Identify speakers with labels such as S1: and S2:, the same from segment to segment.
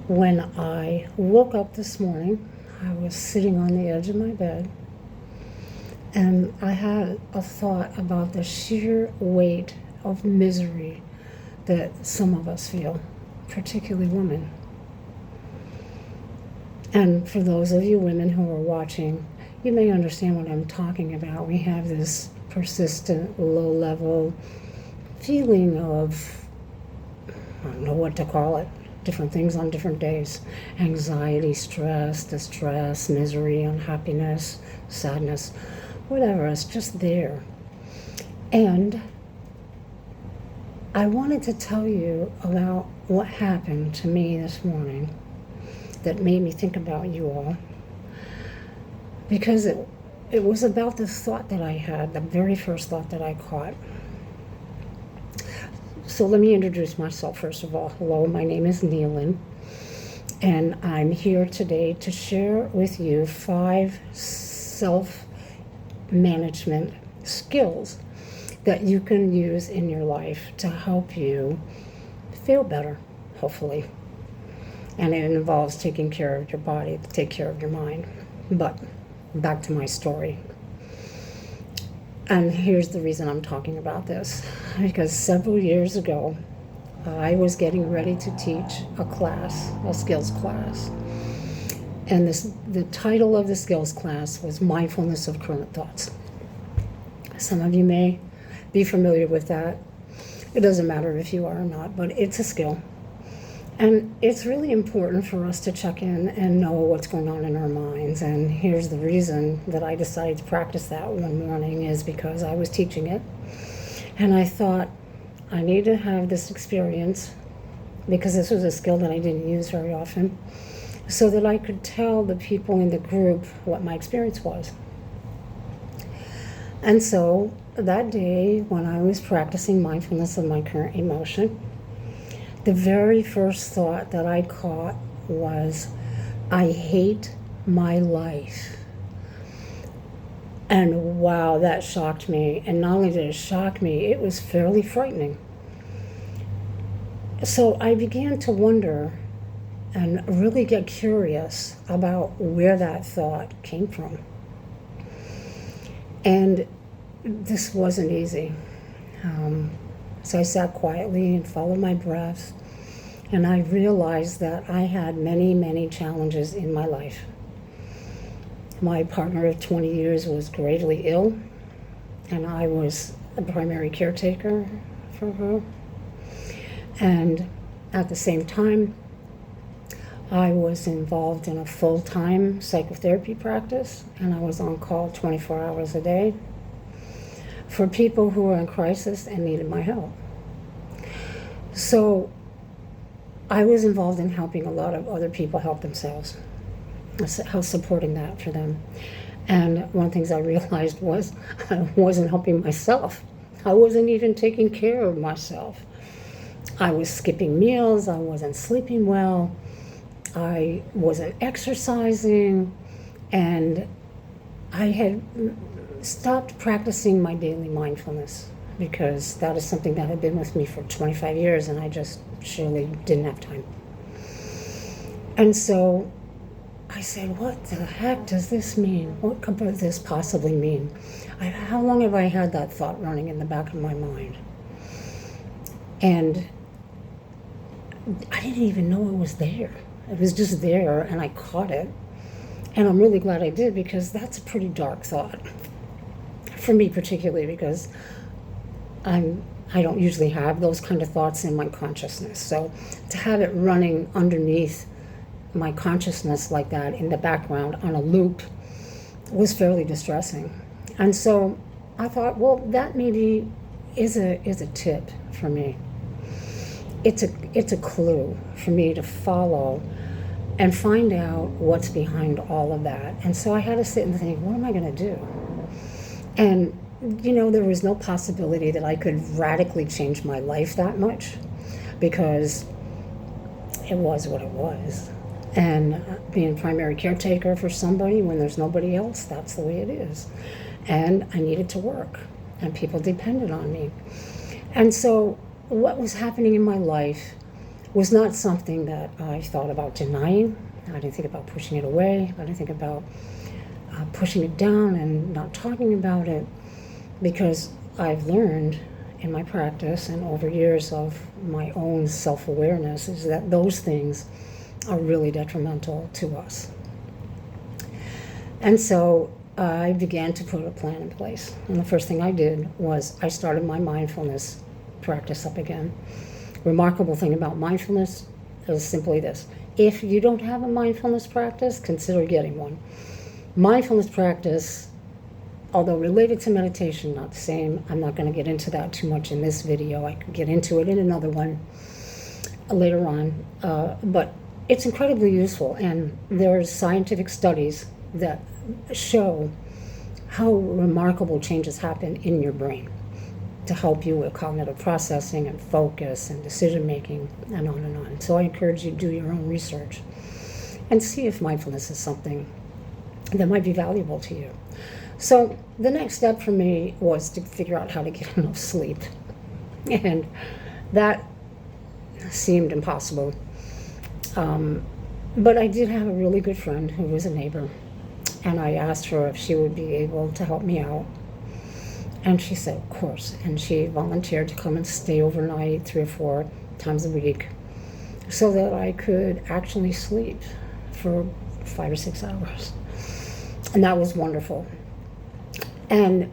S1: When I woke up this morning, I was sitting on the edge of my bed, and I had a thought about the sheer weight of misery that some of us feel, particularly women. And for those of you women who are watching, you may understand what I'm talking about. We have this persistent, low-level feeling of, I don't know what to call it, different things on different days. Anxiety, stress, distress, misery, unhappiness, sadness, whatever. It's just there. And I wanted to tell you about what happened to me this morning that made me think about you all, because it was about the thought that I had, the very first thought that I caught. So let me introduce myself first of all. Hello, my name is Neelin, and I'm here today to share with you 5 self-management skills that you can use in your life to help you feel better, hopefully. And it involves taking care of your body, to take care of your mind. But back to my story. And here's the reason I'm talking about this. Because several years ago, I was getting ready to teach a class, a skills class. And the title of the skills class was Mindfulness of Current Thoughts. Some of you may be familiar with that. It doesn't matter if you are or not, but it's a skill. And it's really important for us to check in and know what's going on in our minds. And here's the reason that I decided to practice that one morning is because I was teaching it. And I thought, I need to have this experience, because this was a skill that I didn't use very often, so that I could tell the people in the group what my experience was. And so that day, when I was practicing mindfulness of my current emotion, the very first thought that I caught was, I hate my life. And wow, that shocked me. And not only did it shock me, it was fairly frightening. So I began to wonder and really get curious about where that thought came from. And this wasn't easy. So I sat quietly and followed my breath, and I realized that I had many, many challenges in my life. My partner of 20 years was gravely ill, and I was a primary caretaker for her. And at the same time, I was involved in a full-time psychotherapy practice, and I was on call 24 hours a day for people who were in crisis and needed my help. So I was involved in helping a lot of other people help themselves. I was supporting that for them. And one of the things I realized was I wasn't helping myself. I wasn't even taking care of myself. I was skipping meals, I wasn't sleeping well, I wasn't exercising, and I had stopped practicing my daily mindfulness, because that is something that had been with me for 25 years and I just surely didn't have time. And so I said, what the heck does this mean? What could this possibly mean? How long have I had that thought running in the back of my mind? And I didn't even know it was there. It was just there, and I caught it. And I'm really glad I did, because that's a pretty dark thought. For me particularly, because I don't usually have those kind of thoughts in my consciousness. So to have it running underneath my consciousness like that in the background on a loop was fairly distressing. And so I thought, well, that maybe is a tip for me. It's a clue for me to follow and find out what's behind all of that. And so I had to sit and think, what am I going to do? And, there was no possibility that I could radically change my life that much, because it was what it was. And being primary caretaker for somebody when there's nobody else, that's the way it is. And I needed to work, and people depended on me. And so what was happening in my life was not something that I thought about denying. I didn't think about pushing it away. I didn't think about pushing it down and not talking about it, because I've learned in my practice and over years of my own self-awareness is that those things are really detrimental to us. And so I began to put a plan in place. And the first thing I did was I started my mindfulness practice up again. Remarkable thing about mindfulness is simply this. If you don't have a mindfulness practice, consider getting one. Mindfulness practice, although related to meditation, not the same. I'm not going to get into that too much in this video. I could get into it in another one later on. But it's incredibly useful, and there's scientific studies that show how remarkable changes happen in your brain to help you with cognitive processing and focus and decision making and on and on. So I encourage you to do your own research and see if mindfulness is something that might be valuable to you. So the next step for me was to figure out how to get enough sleep. And that seemed impossible. But I did have a really good friend who was a neighbor, and I asked her if she would be able to help me out. And she said, of course. And she volunteered to come and stay overnight 3 or 4 times a week so that I could actually sleep for 5 or 6 hours. And that was wonderful. And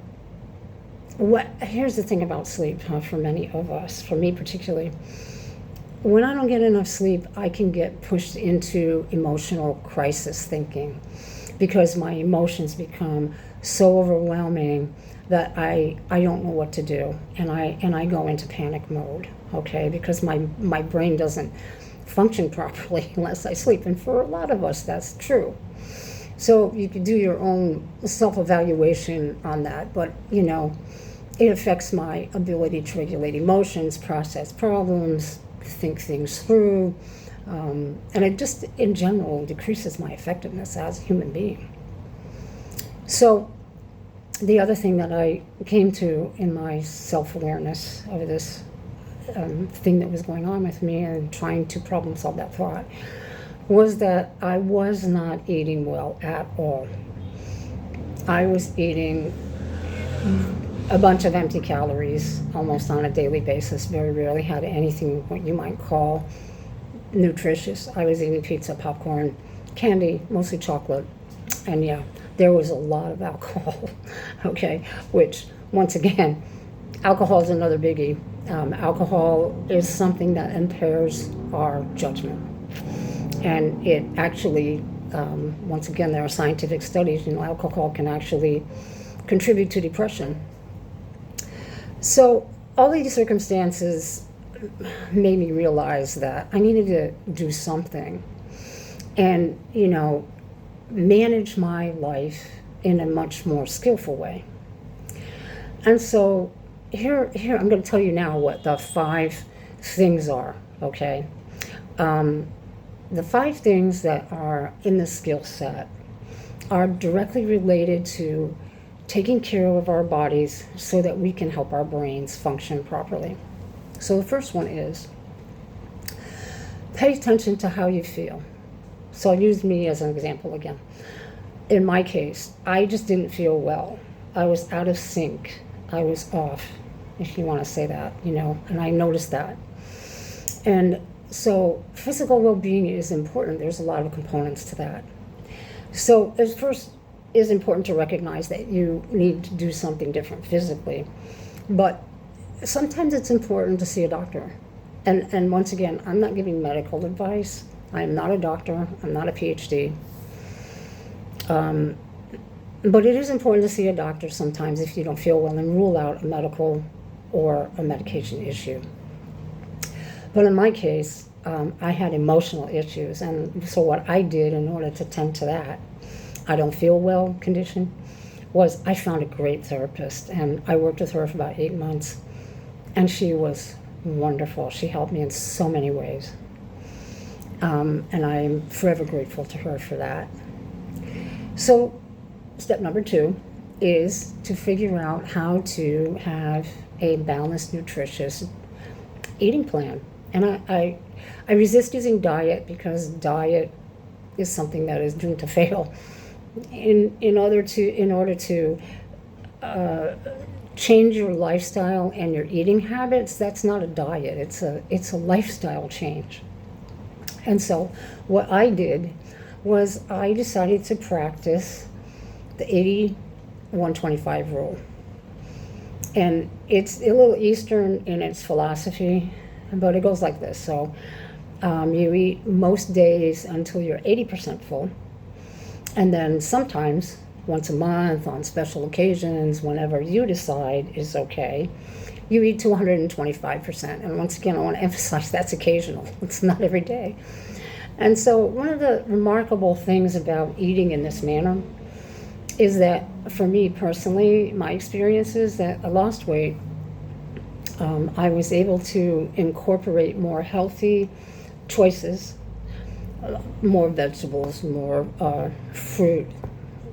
S1: here's the thing about sleep, for many of us, for me particularly. When I don't get enough sleep, I can get pushed into emotional crisis thinking because my emotions become so overwhelming that I don't know what to do, and I go into panic mode, okay, because my brain doesn't function properly unless I sleep, and for a lot of us that's true. So you can do your own self-evaluation on that, but it affects my ability to regulate emotions, process problems, think things through, and it just in general decreases my effectiveness as a human being. So the other thing that I came to in my self-awareness of this thing that was going on with me and trying to problem solve that thought was that I was not eating well at all. I was eating a bunch of empty calories almost on a daily basis, very rarely had anything what you might call nutritious. I was eating pizza, popcorn, candy, mostly chocolate, and yeah, there was a lot of alcohol, okay, which, once again, alcohol is another biggie. Alcohol is something that impairs our judgment. And it actually, once again, there are scientific studies, alcohol can actually contribute to depression. So all these circumstances made me realize that I needed to do something and, manage my life in a much more skillful way. And so here I'm going to tell you now what the 5 things are, okay? The 5 things that are in the skill set are directly related to taking care of our bodies so that we can help our brains function properly. So the first one is pay attention to how you feel. So I'll use me as an example again. In my case, I just didn't feel well. I was out of sync. I was off, if you want to say that, and I noticed that. And so physical well-being is important. There's a lot of components to that. So it first is important to recognize that you need to do something different physically. But sometimes it's important to see a doctor. And once again, I'm not giving medical advice. I am not a doctor. I'm not a PhD. But it is important to see a doctor sometimes if you don't feel well and rule out a medical or a medication issue. But in my case, I had emotional issues. And so what I did in order to tend to that, I don't feel well condition, was I found a great therapist. And I worked with her for about 8 months. And she was wonderful. She helped me in so many ways. And I'm forever grateful to her for that. So step number 2 is to figure out how to have a balanced, nutritious eating plan. And I resist using diet because diet is something that is doomed to fail. In order to change your lifestyle and your eating habits, that's not a diet. It's a lifestyle change. And so what I did was I decided to practice the 80-125 rule. And it's a little Eastern in its philosophy, but it goes like this. So you eat most days until you're 80% full. And then sometimes, once a month, on special occasions, whenever you decide is okay, you eat to 125%. And once again, I want to emphasize that's occasional. It's not every day. And so one of the remarkable things about eating in this manner is that, for me personally, my experience is that I lost weight. I was able to incorporate more healthy choices, more vegetables, more fruit,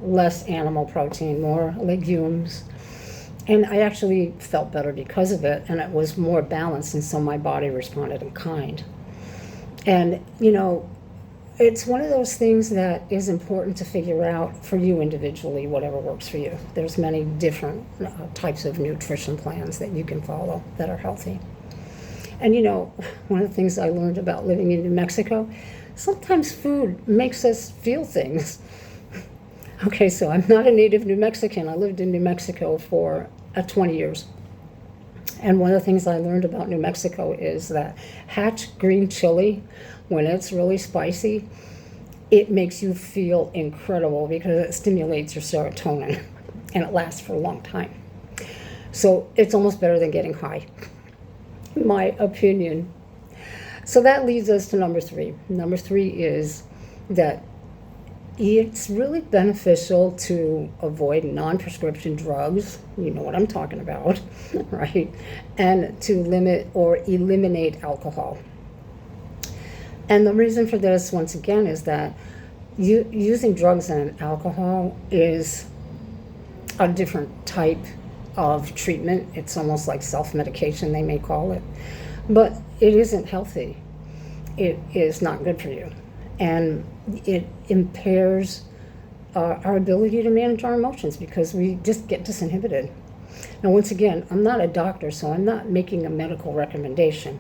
S1: less animal protein, more legumes. And I actually felt better because of it, and it was more balanced, and so my body responded in kind. And, it's one of those things that is important to figure out for you individually, whatever works for you. There's many different types of nutrition plans that you can follow that are healthy. And, one of the things I learned about living in New Mexico, sometimes food makes us feel things. Okay, so I'm not a native New Mexican. I lived in New Mexico for 20 years. And one of the things I learned about New Mexico is that hatch green chili, when it's really spicy, it makes you feel incredible because it stimulates your serotonin and it lasts for a long time. So it's almost better than getting high, in my opinion. So that leads us to number 3. Number 3 is that it's really beneficial to avoid non-prescription drugs, you know what I'm talking about, right? And to limit or eliminate alcohol. And the reason for this, once again, is that using drugs and alcohol is a different type of treatment. It's almost like self-medication, they may call it. But it isn't healthy. It is not good for you. And it impairs our ability to manage our emotions because we just get disinhibited. Now, once again, I'm not a doctor, so I'm not making a medical recommendation.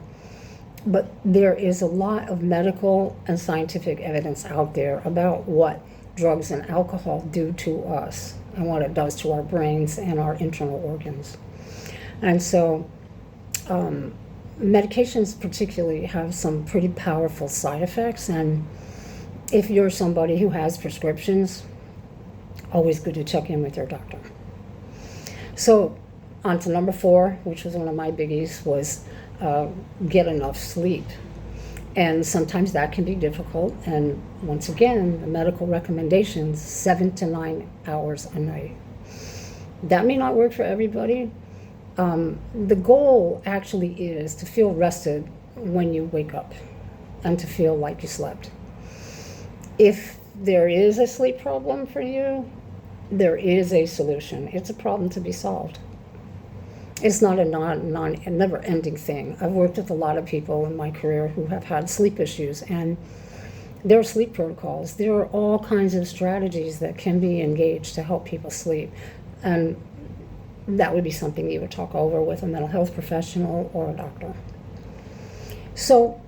S1: But there is a lot of medical and scientific evidence out there about what drugs and alcohol do to us and what it does to our brains and our internal organs. And so medications particularly have some pretty powerful side effects, and if you're somebody who has prescriptions, always good to check in with your doctor. So on to number 4, which was one of my biggies, was get enough sleep. And sometimes that can be difficult, and once again, the medical recommendations, 7 to 9 hours a night. That may not work for everybody. The goal actually is to feel rested when you wake up and to feel like you slept. If there is a sleep problem for you, there is a solution. It's a problem to be solved. It's not a never-ending thing. I've worked with a lot of people in my career who have had sleep issues, and there are sleep protocols. There are all kinds of strategies that can be engaged to help people sleep. And that would be something you would talk over with a mental health professional or a doctor. So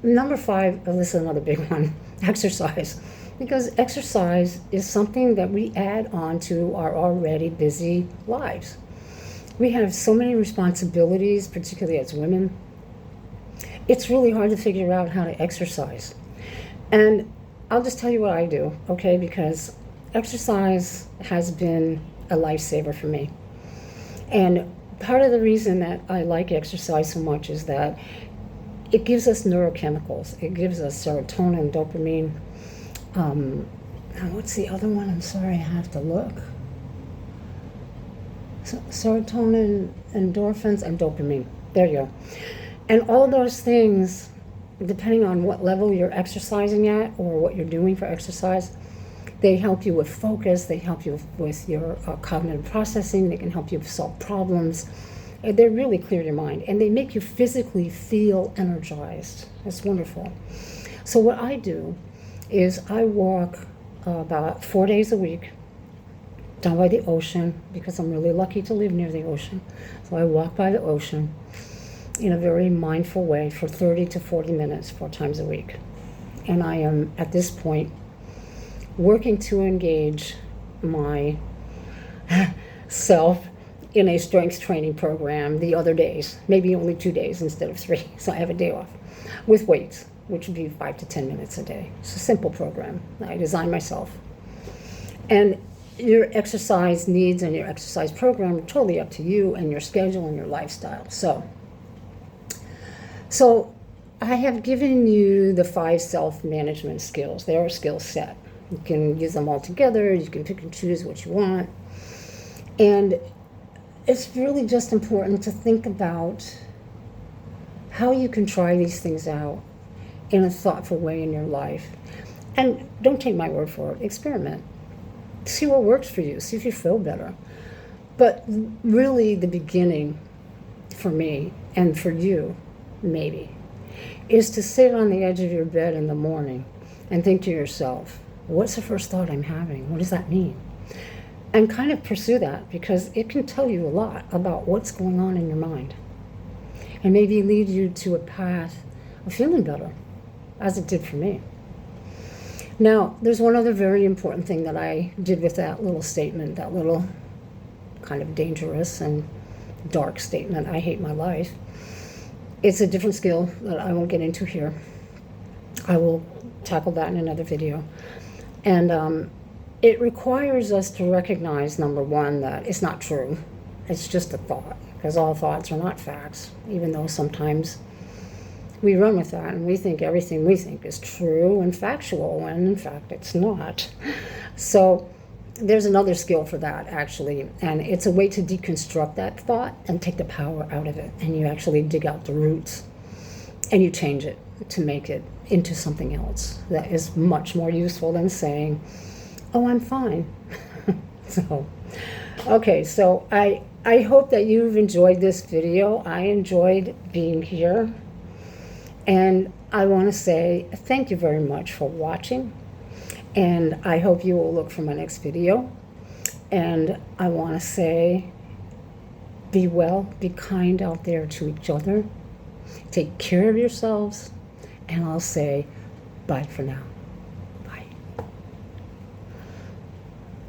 S1: number 5, this is another big one, exercise. Because exercise is something that we add on to our already busy lives. We have so many responsibilities, particularly as women. It's really hard to figure out how to exercise. And I'll just tell you what I do, okay? Because exercise has been a lifesaver for me. And part of the reason that I like exercise so much is that it gives us neurochemicals. It gives us serotonin, dopamine. What's the other one? I'm sorry, I have to look. Serotonin, endorphins, and dopamine. There you go. And all those things, depending on what level you're exercising at or what you're doing for exercise, they help you with focus, they help you with your cognitive processing, they can help you solve problems. They really clear your mind, and they make you physically feel energized. It's wonderful. So what I do is I walk about 4 days a week down by the ocean, because I'm really lucky to live near the ocean. So I walk by the ocean in a very mindful way for 30 to 40 minutes, 4 times a week. And I am, at this point, working to engage my self in a strength training program the other days, maybe only 2 days instead of 3. So I have a day off with weights, which would be 5 to 10 minutes a day. It's a simple program that I designed myself. And your exercise needs and your exercise program are totally up to you and your schedule and your lifestyle. So I have given you the 5 self-management skills. They are a skill set. You can use them all together. You can pick and choose what you want. And it's really just important to think about how you can try these things out in a thoughtful way in your life. And don't take my word for it. Experiment. See what works for you. See if you feel better. But really the beginning for me and for you, maybe, is to sit on the edge of your bed in the morning and think to yourself, what's the first thought I'm having? What does that mean? And kind of pursue that, because it can tell you a lot about what's going on in your mind. And maybe lead you to a path of feeling better, as it did for me. Now, there's one other very important thing that I did with that little statement, that little kind of dangerous and dark statement, I hate my life. It's a different skill that I won't get into here. I will tackle that in another video. And it requires us to recognize, number one, that it's not true. It's just a thought, because all thoughts are not facts, even though sometimes we run with that and we think everything we think is true and factual, when in fact it's not. So there's another skill for that, actually, and it's a way to deconstruct that thought and take the power out of it, and you actually dig out the roots and you change it to make it into something else that is much more useful than saying, oh, I'm fine. So, okay, so I hope that you've enjoyed this video. I enjoyed being here. And I want to say thank you very much for watching. And I hope you will look for my next video. And I want to say, be well, be kind out there to each other. Take care of yourselves. And I'll say bye for now.